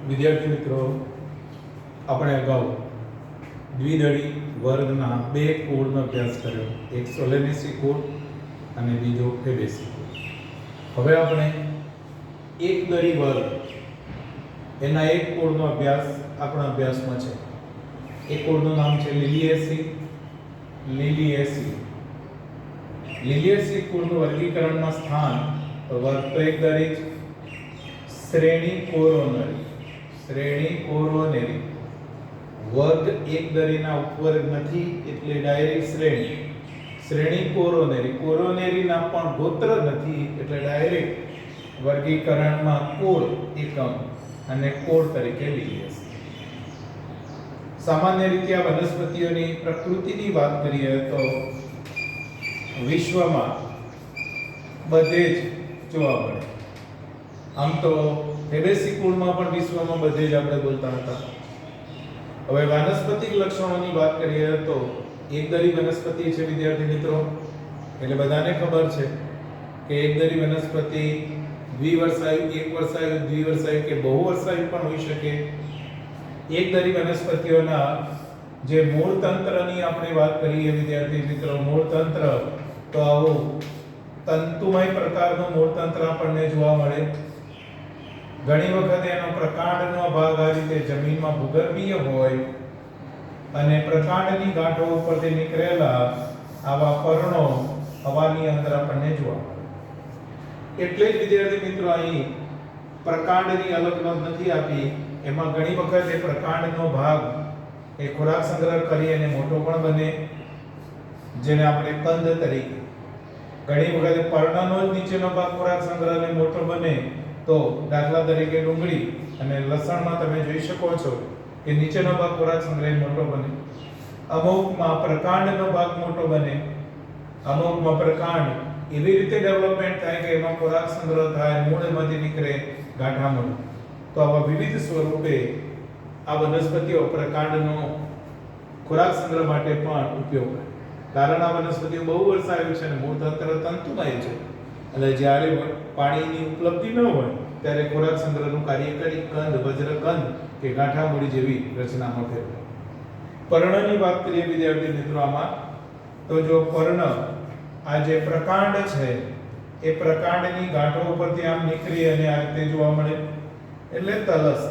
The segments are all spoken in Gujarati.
વિદ્યાર્થી મિત્રો, આપણે અગાઉ દ્વિદળી વર્ગના બે કોડનો અભ્યાસ કર્યો, એક સોલેનેસી કોડ અને બીજો ફેબેસી કોડ. હવે આપણે એક દળી વર્ગ એના એક કોડનો અભ્યાસ આપણા અભ્યાસમાં છે. એ કોડનું નામ છે લિલિએસી. લિલિએસી કોડનું વર્ગીકરણમાં સ્થાન વર્ગ તો એક દળી જ, શ્રેણી કોરોનરી વર્ગ એક દળીના ઉપવર્ગ નથી એટલે ડાયરેક્ટ શ્રેણી કોરોનેરીના પણ ગોત્ર નથી એટલે ડાયરેક્ટ વર્ગીકરણમાં કોડ એકમ અને કોડ તરીકે લિલિએસી. સામાન્ય રીતે આ વનસ્પતિઓની પ્રકૃતિની વાત કરીએ તો વિશ્વમાં બધે જ જોવા મળે. આમ તો ફેબેસી કુળમાં પણ વિશ્વમાં બધે જ આપણે બોલતા હતા. હવે વાનસ્પતિક લક્ષણોની વાત કરીએ તો એકદળી વનસ્પતિ છે વિદ્યાર્થી મિત્રો, એટલે બધાને ખબર છે કે એકદળી વનસ્પતિ દ્વિવર્ષાયુ, એકવર્ષાયુ, દ્વિવર્ષાયુ કે બહુવર્ષાયુ પણ હોઈ શકે. એકદળી વનસ્પતિઓના જે મૂળ તંત્રની આપણે વાત કરીએ વિદ્યાર્થી મિત્રો, મૂળ તંત્ર તો આવું તંતુમય પ્રકારનું મૂળ તંત્ર આપણને જોવા મળે. ઘણી વખત એનો પ્રકાંડનો ભાગ આ રીતે જમીનમાં ભૂગર્ભીય હોય અને પ્રકાંડની ગાંઠો ઉપરથી નીકળેલા આવા પર્ણો હવાની અંદર આપણને જોવા મળે. એટલે જ વિદ્યાર્થી મિત્રો અહીં પ્રકાંડની અલગ નોંધ નથી આપી. એમાં ઘણી વખત એ પ્રકાંડનો ભાગ એ ખોરાક સંગ્રહ કરી અને મોટો પણ બને, જેને આપણે કંદ તરીકે. ઘણી વખત પર્ણનો જ નીચેનો ભાગ ખોરાક સંગ્રહ અને મોટો બને, તો દાખલા તરીકે ડુંગળી અને લસણમાં તમે જોઈ શકો છો કે નીચેનો ભાગ ખોરાક સંગ્રહ મોટો બને. અમુકમાં પ્રકાંડનો ભાગ મોટો બને, અમુકમાં પ્રકાંડ એવી રીતે ડેવલપમેન્ટ થાય કે એમાં ખોરાક સંગ્રહ થાય, મૂળમાંથી નીકળે ગાંઠામૂળ. તો આવા વિવિધ સ્વરૂપે આ વનસ્પતિઓ પ્રકાંડનો ખોરાક સંગ્રહ માટે પણ ઉપયોગ કરે. કારણ આ વનસ્પતિઓ બહુ વર્ષાયુ છે અને મૂળ તંત્ર તંતુમય છે, એટલે જ્યારે પાણીની ઉપલબ્ધિ ન હોય ત્યારે ખોરાક સંગ્રહનું કાર્ય કરી કંદ, વજ્રકંદ કે ગાંઠામૂળી જેવી રચનામાં ફેરવાય. પર્ણની વાત કરીએ વિદ્યાર્થી મિત્રો આમાં, તો જો પર્ણ આ જે પ્રકાંડ છે એ પ્રકાંડની ગાંઠો ઉપરથી આમ નીકળી અને આ રીતે જોવા મળે એટલે તલસ.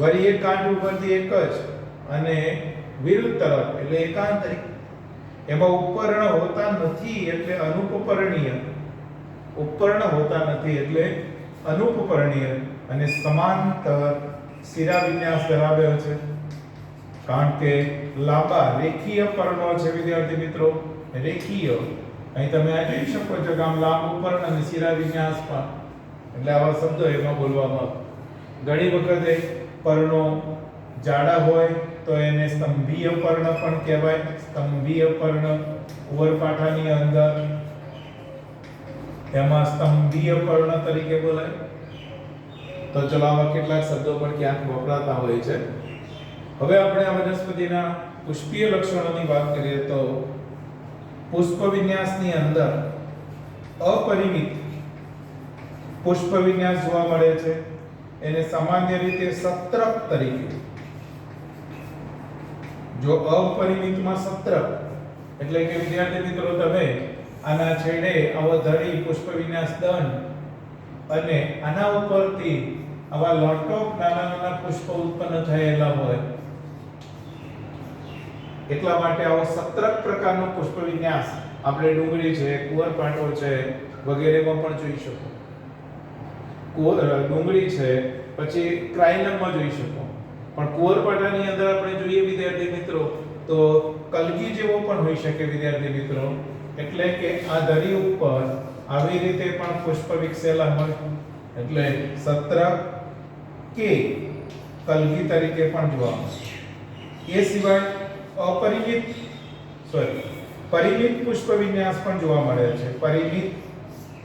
વળી એક ગાંઠ ઉપરથી એક જ અને વિરુદ્ધ તરફ એટલે એકાંતરિક. એમાં ઉપપર્ણ હોતા નથી એટલે અનુપપર્ણીય, ઉપપર્ણ હોતા નથી એટલે અનુપપર્ણીય અને સમાંતર શિરા વિન્યાસ ધરાવે છે. કારણ કે લાંબા રેખીય પર્ણો છે વિદ્યાર્થી મિત્રો, રેખીય. અહીં તમે આ જોઈ શકો છો કે આમ લાંબુ પર્ણ અને શિરા વિન્યાસ પણ, એટલે આવા શબ્દો એમાં બોલવામાં. ઘણી વખતે પર્ણો જાડા હોય તો એને સ્તંભીય પર્ણ પણ કહેવાય. સ્તંભીય પર્ણ ઉવરપાઠાની અંદર એમાં સ્તંભીય પર્ણ તરીકે બોલાય. તો ચલો આવા કેટલાક શબ્દો પણ ક્યાંક વપરાતા હોય છે. હવે આપણે આ વનસ્પતિના પુષ્પીય લક્ષણોની વાત કરીએ તો પુષ્પ વિન્યાસની અંદર અપરિમિત પુષ્પ વિન્યાસ જોવા મળે છે. એને સામાન્ય રીતે સત્રક તરીકે, જો અપરિમિતમાં સત્રક એટલે કે વિદ્યાર્થી મિત્રો તમે આના છેડે આવો ધરી પુષ્પ વિન્યાસ દંડ અને આના ઉપરથી આવા લોટોક નાના નાના પુષ્પ ઉત્પન્ન થયેલા હોય, એટલા માટે આવો સત્રક પ્રકારનો પુષ્પ વિન્યાસ આપણે ડુંગળી છે, કુંવરપાઠો છે વગેરેમાં પણ જોઈ શકો. ડુંગળી છે, પછી ક્રાયનમમાં જોઈ શકો. પણ કુંવરપાઠાની અંદર આપણે જોઈએ વિદ્યાર્થી મિત્રો તો કલગી જેવો પણ હોઈ શકે વિદ્યાર્થી મિત્રો. એટલે કે આ ધરી ઉપર આવી રીતે પણ પુષ્પ વિકસેલા હોય, એટલે સત્રક કે કલગી તરીકે પણ જોવા મળે. એ સિવાય પરિમિત પુષ્પ વિન્યાસ પણ જોવા મળે છે. પરિમિત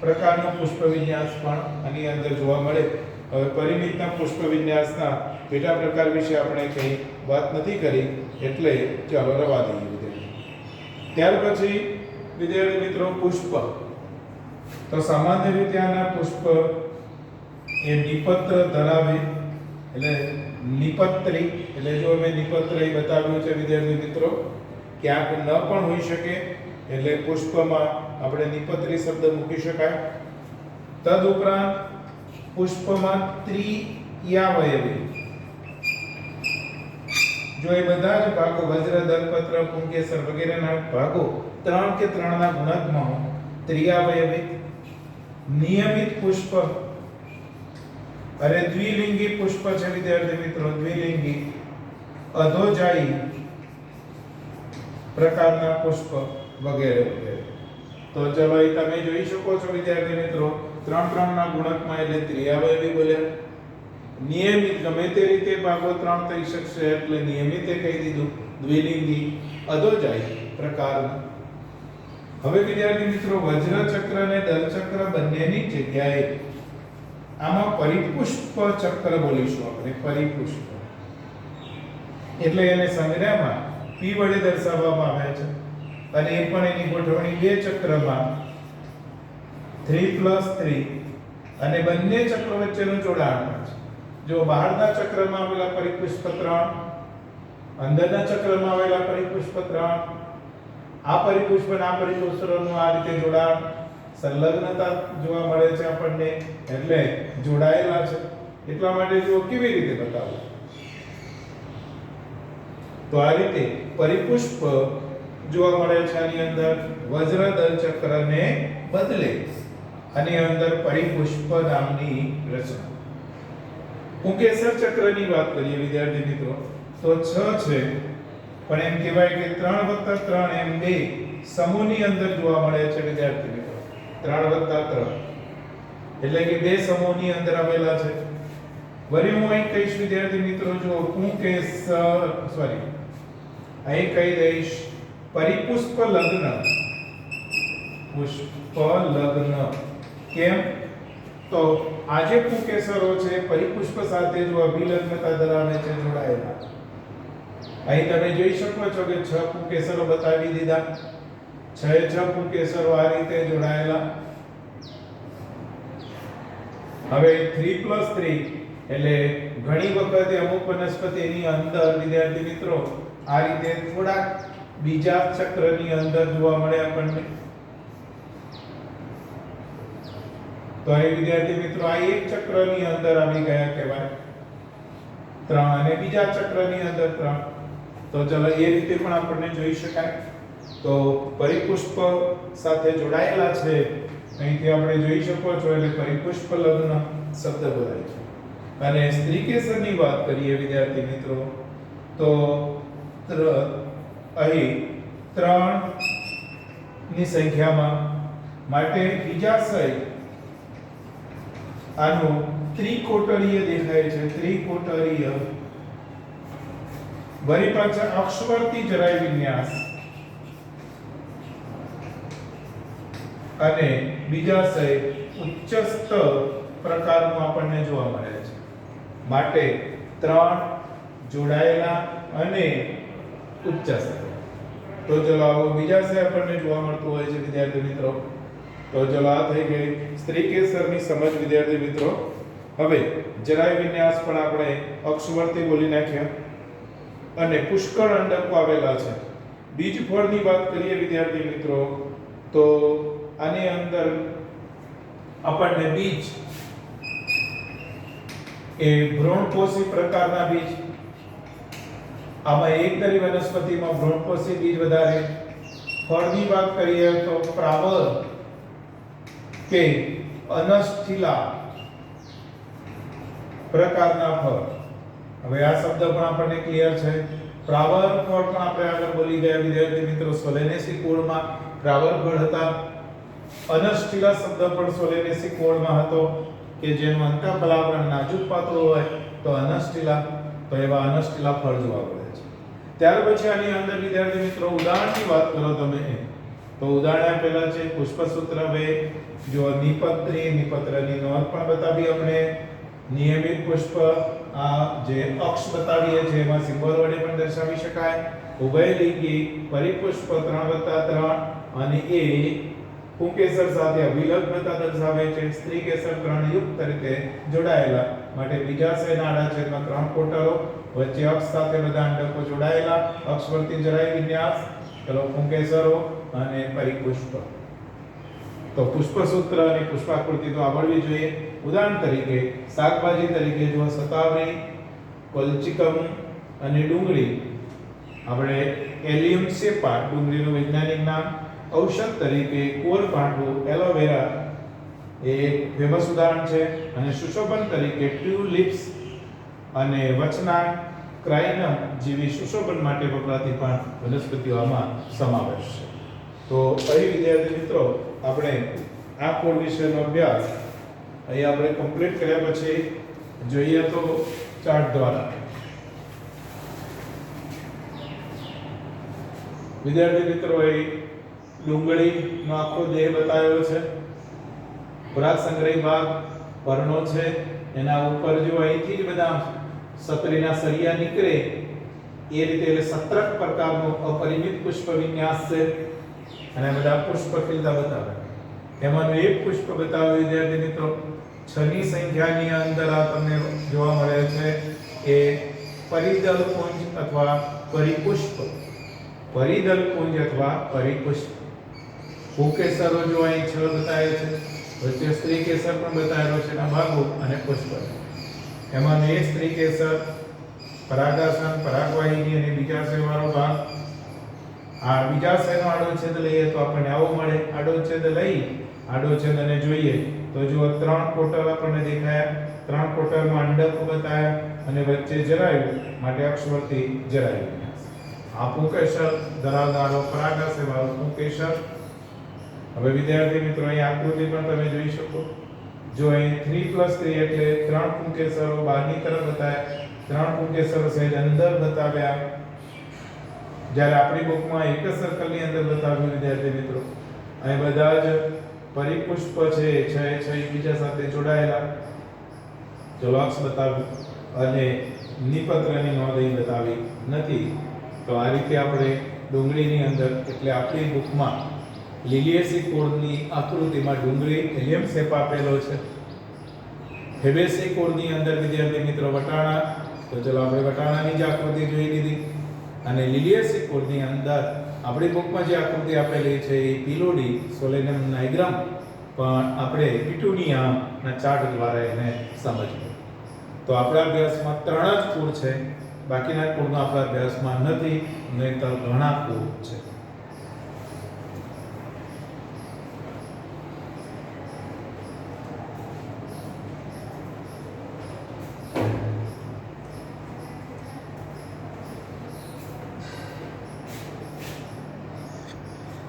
પ્રકારનો પુષ્પ વિન્યાસ પણ આની અંદર જોવા મળે. હવે પરિમિતના પુષ્પ વિન્યાસના પેટા પ્રકાર વિશે આપણે કંઈ વાત નથી કરી, એટલે ચાલો રવા દઈએ. ત્યાર પછી વિદ્યાર્થી મિત્રો પુષ્પ, તો સામાન્ય રીતે આના પુષ્પ એ નિપત્ર ધરાવે એટલે નિપત્રી, એટલે જો મેં નિપત્રી બતાવ્યું છે વિદ્યાર્થી મિત્રો, ક્યાંક ન પણ હોઈ શકે, એટલે પુષ્પમાં આપણે નિપત્રી શબ્દ મૂકી શકાય. તદ ઉપરાંત પુષ્પમાં ત્રિયાવયવી, જો એ બધા જ ભાગો વજ્ર, દલપત્ર, પુંકેસર વગેરેના ભાગો 3 કે 3 ના ગુણકમાં હોય, ત્રિયાવયવી. નિયમિત પુષ્પ અરે દ્વિલિંગી પુષ્પ છે વિદ્યાર્થી મિત્રો, દ્વિલિંગી અધોજાયી પ્રકારના પુષ્પ વગેરે વગેરે. તો ચલો અહીં તમે જોઈ શકો છો વિદ્યાર્થી મિત્રો, 3 ના ગુણકમાં એટલે ત્રિયાવયવી બોલ્યા. નિયમિત ગમે તે રીતે ભાગો 3 થઈ શકશે એટલે નિયમિત એ કહી દીધું. દ્વિલિંગી અધોજાયી પ્રકારના. હવે વિદ્યાર્થી મિત્રો, વજ્ર ચક્ર અને દલ ચક્ર બંનેની જગ્યાએ આમાં પરિપુષ્પ ચક્ર બોલીશું આપણે, પરિપુષ્પ. એટલે એને સંજ્ઞામાં p વડે દર્શાવવામાં આવે છે અને એ પણ એની ગોઠવણી બે ચક્રમાં 3+3 અને બંને ચક્રો વચ્ચેનું જોડાણ છે. જો બહારના ચક્રમાં આવેલા પરિપુષ્પ 3, અંદરના ચક્રમાં આવેલા પરિપુષ્પ 3, આ પરિપુષ્પ અને આ પરિપુષ્પનું આ રીતે જોડાણ, સંલગ્નતા જોવા મળે છે આપણને, એટલે જોડાયેલા છે. એટલા માટે જો કેવી રીતે બતાવું, તો આ રીતે પરિપુષ્પ જોવા મળે છે આની અંદર વજ્ર દલ ચક્રને બદલે આની અંદર પરિપુષ્પ નામની રચના. પુંકેસર ચક્રની વાત કરીએ વિદ્યાર્થી મિત્રો, તો 6 છે, પણ એમ કહેવાય કે 3+3 એમ બે સમૂહની અંદર જોવા મળે છે વિદ્યાર્થી મિત્રો. 3+3 એટલે કે બે સમૂહની અંદર આવેલા છે. વળી હું અહીં કહીશ વિદ્યાર્થી મિત્રો, જો પુંકેસર અહીં કહી દઈશ પરિપુષ્પ લગ્ન. પુષ્પ લગ્ન કેમ? તો આજે પુંકેસરો છે પરિપુષ્પ સાથે જો અભિલગ્નતા ધરાવે છે, જોડાયેલા. અહીં તમે જોઈ શકો છો કે 6 પુંકેસરો બતાવી દીધા. 6 પુંકેસરો આ રીતે જોડાયેલા. હવે 3+3 એટલે ઘણી વખત અમુક વનસ્પતિની અંદર વિદ્યાર્થી મિત્રો આ રીતે થોડાક બીજા ચક્રની અંદર જોવા મળે આપણને. તો અહીં વિદ્યાર્થી મિત્રો આ એક ચક્રની અંદર આવી ગયા કહેવાય 3 અને બીજા ચક્રની અંદર 3. તો ચલો એ રીતે પણ આપણને જોઈ શકાય. તો પરિપુષ્પ સાથે જોડાયેલા છે અહીંથી આપણે જોઈ શકો છો, એટલે પરિપુષ્પ લગ્ન શબ્દ બોલાય છે. અને સ્ત્રીકેસરની વાત કરીએ વિદ્યાર્થી મિત્રો, તો અહીં 3 ની સંખ્યામાં માટે બીજાશય આનું ત્રિકોટરીય દેખાય છે, ત્રિકોટરીય. વળી પાછા અક્ષવર્તી જરાય વિન્યાસ અને બીજાશય ઉચ્ચસ્ત પ્રકારનું આપણને જોવા મળે છે. માટે 3 જોડાયેલા અને ઉચ્ચસ્ત. તો ચલો આવો બીજાશય આપણને જોવા મળતું હોય છે વિદ્યાર્થી મિત્રો. તો ચલો આ થઈ ગઈ સ્ત્રીકેસરની સમજ વિદ્યાર્થી મિત્રો. હવે જરાય વિન્યાસ પણ આપણે અક્ષવર્તી બોલી નાખ્યા અને પુષ્કળ અંડકો આવેલા છે. બીજ ફળની વાત કરીએ વિદ્યાર્થી મિત્રો, તો આની અંદર આપણને બીજ એ ભ્રૂણપોષી પ્રકારના બીજ, આમાં એકદરી વનસ્પતિમાં ભ્રૂણપોષી બીજ વધારે. ફળની વાત કરીએ તો પ્રાવર કે અનસ્થિલા પ્રકારના ફળ. હવે આ શબ્દ પણ આપણને ક્લિયર છે. પ્રાવર ફળ પણ આપણે આગળ બોલી ગયા વિદ્યાર્થી મિત્રો, સોલેનેસી કુળમાં પ્રાવર ફળ હતા. અનસ્થિલા શબ્દ પણ સોલેનેસી કુળમાં હતો કે જેનું અંતઃફલાવરણ નાજુક પાતળું હોય તો અનસ્થિલા. તો એવા અનસ્થિલા ફળ જોવા મળે છે. ત્યાર પછી આની અંદર વિદ્યાર્થી મિત્રો ઉદાહરણની વાત કરો તમે, તો ઉદાહરણ આપેલા છે પુષ્પસૂત્ર વે, જો નિપત્રી, નિપત્રની નોંધ પણ બતાવી આપણે. નિયમિત પુષ્પ, આ જે અક્ષ બતાવીએ છે એમાં સિમ્બોલ વડે પણ દર્શાવી શકાય. ઉભયલિંગી, પરિપુષ્પ 3+3 અને એ પુંકેસર સાથે અભિલગ્નતા દર્શાવે છે. સ્ત્રીકેસર 3 યુક્ત રીતે જોડાયેલા. માટે બીજાશયના આડા છેદમાં 3 કોટરો, વચ્ચે અક્ષ સાથે બધા અંડકો જોડાયેલા, અક્ષવર્તી જરાય વિન્યાસ, ચલો પુંકેસરો અને પરિપુષ્પ. તો પુષ્પસૂત્ર અને પુષ્પાકૃતિ તો આવડવી જોઈએ. ઉદાહરણ તરીકે શાકભાજી તરીકે જો સતાવરી, કોલ્ચિકમ અને ડુંગળી, આપણે એલિયમ સેપા ડુંગળીનું વૈજ્ઞાનિક નામ, ઔષધ તરીકે કુંવરપાઠું એલોવેરા એ ફેમસ ઉદાહરણ છે, અને સુશોભન તરીકે ટ્યુલિપ્સ અને વચના ક્રાઇનમ જેવી સુશોભન માટે વપરાતી પણ વનસ્પતિઓ આમાં સમાવેશ છે. તો અહીં વિદ્યાર્થી મિત્રો આપણે આ કોડ વિશેનો અભ્યાસ અહીં આપણે કમ્પ્લીટ કર્યા પછી જોઈએ તો ચાર્ટ દ્વારા વિદ્યાર્થી મિત્રો અહીં ડુંગળીનો આખો દેહ બતાવ્યો છે, ખોરાક સંગ્રહી ભાગ પર્ણો છે, એના ઉપર જો અહીંથી જ બધા સતરીના સળિયા નીકળે એ રીતે એટલે 17 પ્રકારનો અપરિમિત પુષ્પ વિન્યાસ છે, અને બધા પુષ્પ ખીલતા બતાવે. એમાંનું એક પુષ્પ બતાવ્યું વિદ્યાર્થી મિત્રો 6 ની સંખ્યાની અંદર આ તમને જોવા મળે છે એ પરિદલ પુંજ અથવા પરિપુષ્પ. પરિદલ પુંજ અથવા પરિપુષ્પ. પુંકેસરો જો અહીં 6 બતાવે છે, વચ્ચે સ્ત્રી કેસર પણ બતાવેલો છે એના ભાગો અને પુષ્પ. એમાં એક સ્ત્રી કેસર, પરાગાસન, પરાગવાહિની અને બીજાશય વાળો ભાગ. આ બીજાશયનો આડો છેદ લઈએ તો આપણને આવો મળે. આડો છેદ લઈ આડો છેદ અને જોઈએ તો જુઓ 3 કોટર આપણને દેખાયા, 3 કોટરમાં અંડક બતાવ્યા અને વચ્ચે જરાયું માટે અક્ષવર્તી જરાયું. આ પુંકેસર ધરાવનારો પરાગાશય વાળો પુંકેસર. હવે વિદ્યાર્થી મિત્રો અહીં આકૃતિ પણ તમે જોઈ શકો. જો અહીં 3+3 એટલે 3 પુંકેસરો બહારની તરફ બતાવ્યા, 3 પુંકેસરો સહેજ અંદર બતાવ્યા, જ્યારે આપણી બુકમાં એક જ સર્કલની અંદર બતાવ્યું વિદ્યાર્થી મિત્રો. અહીં બધા જ પરિપુષ્પ છે, છ એકબીજા સાથે જોડાયેલા, ચલો અક્ષ બતાવ્યું અને નિપત્રની નોંધ અહીં બતાવી નથી. તો આ રીતે આપણે ડુંગળીની અંદર એટલે આપણી બુકમાં લિલિએસી કોડની આકૃતિમાં ડુંગળી એલિયમ શેપ આપેલો છે. ફેબેસી કોડની અંદર વિદ્યાર્થી મિત્રો વટાણા, તો ચલો આપણે વટાણાની જ આકૃતિ જોઈ લીધી. અને લિલિએસી કોડની અંદર આપણી બુકમાં જે આકૃતિ આપેલી છે એ પીલોડી સોલેનમ નાઇગ્રામ, પણ આપણે પિટુનિયાના ચાર્ટ દ્વારા એને સમજવું. તો આપણા અભ્યાસમાં 3 જ કોડ છે, બાકીના કોડનો આપણા અભ્યાસમાં નથી, નહીંતર ઘણા કોડ છે.